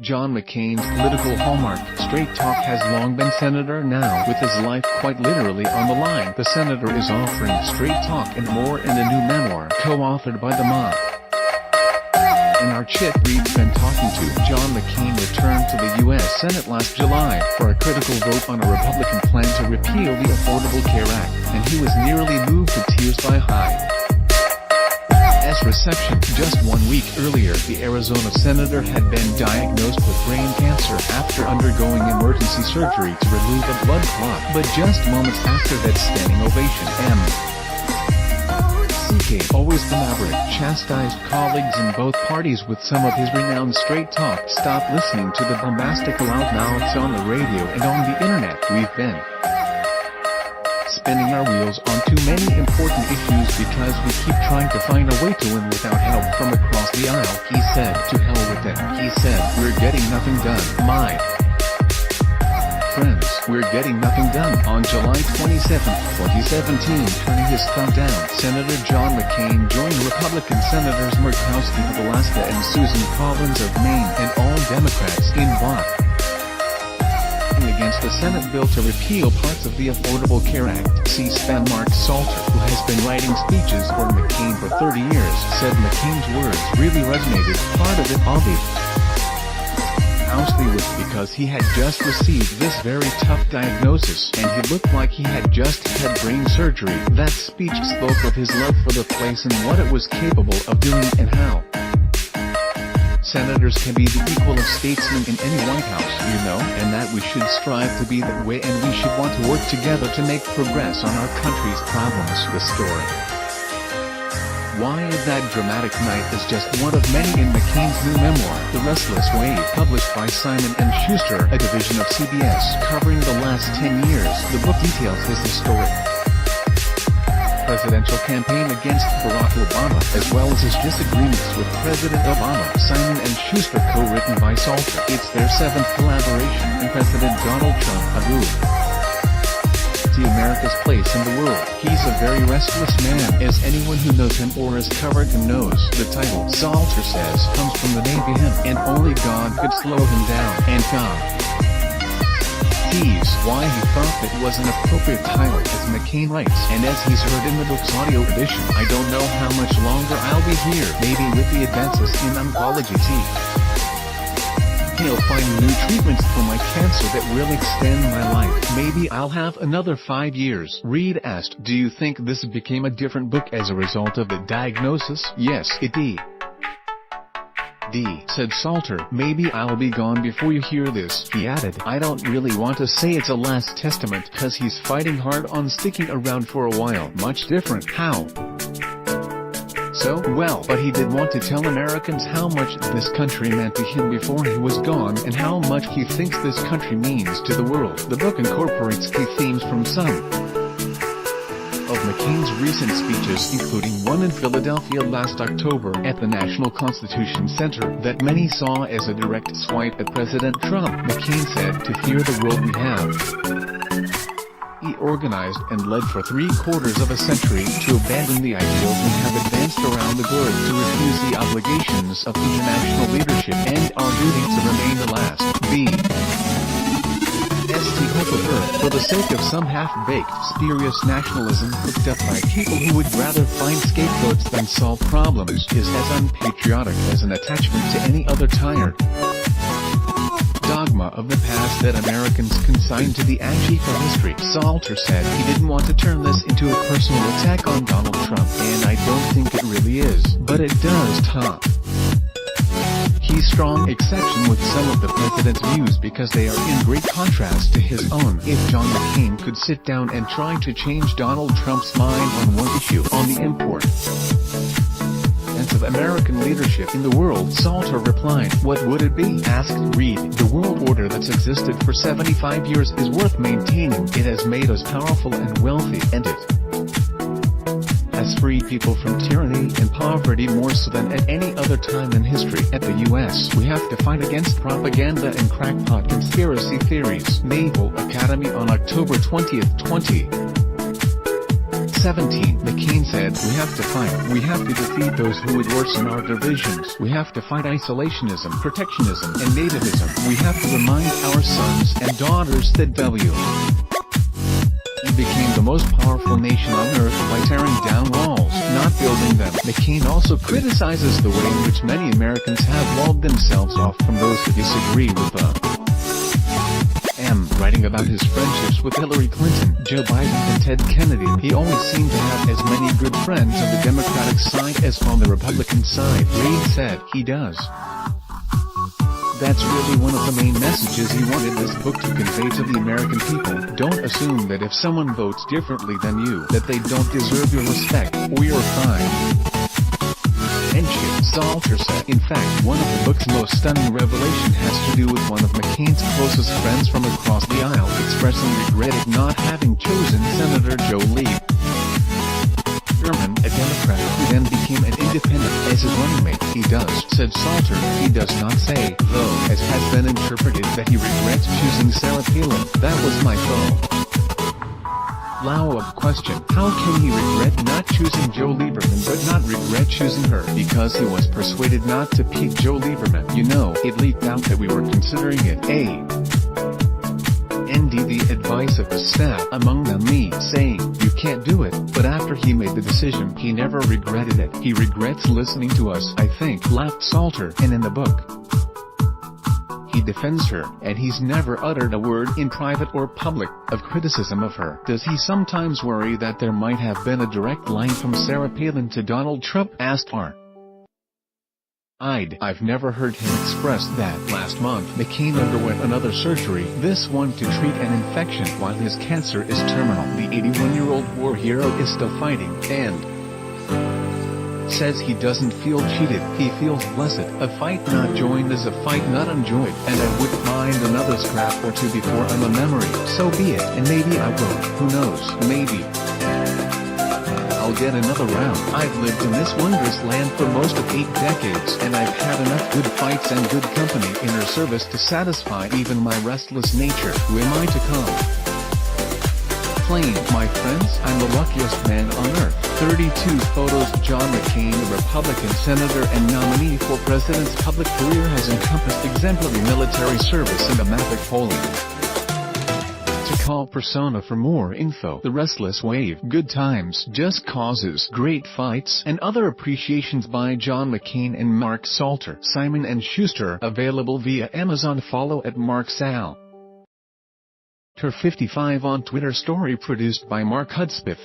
John McCain's political hallmark, straight talk, has long been senator. Now, with his life quite literally on the line, the senator is offering straight talk and more in a new memoir, co-authored by the mob. In our chit, we've been talking to John McCain returned to the U.S. Senate last July for a critical vote on a Republican plan to repeal the Affordable Care Act, and he was nearly moved to tears by reception. Just 1 week earlier, the Arizona senator had been diagnosed with brain cancer after undergoing emergency surgery to remove a blood clot. But just moments after that standing ovation, McCain, always the maverick, chastised colleagues in both parties with some of his renowned straight talk. Stop listening to the bombastic loudmouths on the radio and on the internet. We've been spinning our wheels on too many important issues because we keep trying to find a way to win without help from across the aisle. He said, to hell with them. He said, we're getting nothing done. My friends, we're getting nothing done. On July 27, 2017, turning his thumb down, Senator John McCain joined Republican Senators Murkowski of Alaska and Susan Collins of Maine and all Democrats in bloc against the Senate bill to repeal parts of the Affordable Care Act. C-SPAN Mark Salter, who has been writing speeches for McCain for 30 years, said McCain's words really resonated. Part of it, obviously, was because he had just received this very tough diagnosis, and he looked like he had just had brain surgery. That speech spoke of his love for the place and what it was capable of doing, and how senators can be the equal of statesmen in any White House, and that we should strive to be that way, and we should want to work together to make progress on our country's problems. The story Why That Dramatic Night is just one of many in McCain's new memoir, The Restless Wave, published by Simon & Schuster, a division of CBS, covering the last 10 years. The book details his historic presidential campaign against Barack Obama, as well as his disagreements with President Obama. Simon & Schuster, co-written by Salter. It's their 7th collaboration, and President Donald Trump agreed to America's place in the world. He's a very restless man, as anyone who knows him or has covered him knows. The title, Salter says, comes from the name him, and only God could slow him down, and God sees why he thought that was an appropriate title, as McCain writes. And as he's heard in the book's audio edition, I don't know how much longer I'll be here. Maybe with the advances in oncology he'll find new treatments for my cancer that will extend my life. Maybe I'll have another 5 years. Reed asked, do you think this became a different book as a result of the diagnosis? Yes, it did, said Salter. Maybe I'll be gone before you hear this. He added, I don't really want to say it's a last testament, cause he's fighting hard on sticking around for a while. Much different. How so? Well, but he did want to tell Americans how much this country meant to him before he was gone, and how much he thinks this country means to the world. The book incorporates key themes from some of McCain's recent speeches, including one in Philadelphia last October at the National Constitution Center that many saw as a direct swipe at President Trump. McCain said, to fear the world we have. He organized and led for 3/4 of a century to abandon the ideals we have advanced around the globe, to refuse the obligations of international leadership, and our duty to remain the last hope of earth, for the sake of some half-baked, spurious nationalism cooked up by people who would rather find scapegoats than solve problems, is as unpatriotic as an attachment to any other tired dogma of the past that Americans consign to the ash heap of history. Salter said he didn't want to turn this into a personal attack on Donald Trump, and I don't think it really is, but it does top He's strong exception with some of the president's views because they are in great contrast to his own. If John McCain could sit down and try to change Donald Trump's mind on one issue, on the importance of American leadership in the world, Salter replied, what would it be? Asked Reed. The world order that's existed for 75 years is worth maintaining. It has made us powerful and wealthy, and it has freed people from tyranny and poverty more so than at any other time in history. At the U.S., we have to fight against propaganda and crackpot conspiracy theories. Naval Academy on October 20, 2017. 17, McCain said, "We have to fight. We have to defeat those who would worsen our divisions. We have to fight isolationism, protectionism, and nativism. We have to remind our sons and daughters that W. We became the most powerful nation on earth by tearing down walls, not building them." McCain also criticizes the way in which many Americans have walled themselves off from those who disagree with writing about his friendships with Hillary Clinton, Joe Biden and Ted Kennedy. He always seemed to have as many good friends on the Democratic side as on the Republican side. Reid said, "He does." That's really one of the main messages he wanted this book to convey to the American people. Don't assume that if someone votes differently than you, that they don't deserve your respect, or your time. Salter said. In fact, one of the book's most stunning revelation has to do with one of McCain's closest friends from across the aisle expressing regret at not having chosen Senator Joe Lieberman, a Democrat who then became an independent, as his running mate. "He does," said Salter. "He does not say, though, as has been interpreted, that he regrets choosing Sarah Palin. That was my foe." Follow-up question: how can he regret not choosing Joe Lieberman but not regret choosing her? Because he was persuaded not to pick Joe Lieberman. You know, it leaked out that we were considering it. The advice of the staff, among them me, saying, "You can't do it," but after he made the decision, he never regretted it. He regrets listening to us, I think, laughed Salter, and in the book, he defends her, and he's never uttered a word in private or public of criticism of her. Does he sometimes worry that there might have been a direct line from Sarah Palin to Donald Trump? Asked I've never heard him express that. Last month, McCain underwent another surgery, this one to treat an infection while his cancer is terminal. The 81-year-old war hero is still fighting, and says he doesn't feel cheated, he feels blessed. "A fight not joined is a fight not enjoyed, and I wouldn't mind another scrap or two before I'm a memory. So be it, and maybe I will. Who knows, maybe I'll get another round. I've lived in this wondrous land for most of 8 decades, and I've had enough good fights and good company in her service to satisfy even my restless nature. Who am I to complain, my friends? I'm the luckiest man on earth." 32 photos. John McCain, a Republican senator and nominee for president's public career, has encompassed exemplary military service and dramatic polling. To call persona for more info: The Restless Wave, Good Times, Just Causes, Great Fights, and Other Appreciations by John McCain and Mark Salter. Simon & Schuster, available via Amazon. Follow at Mark Salter 55 on Twitter. Story produced by Mark Hudspeth.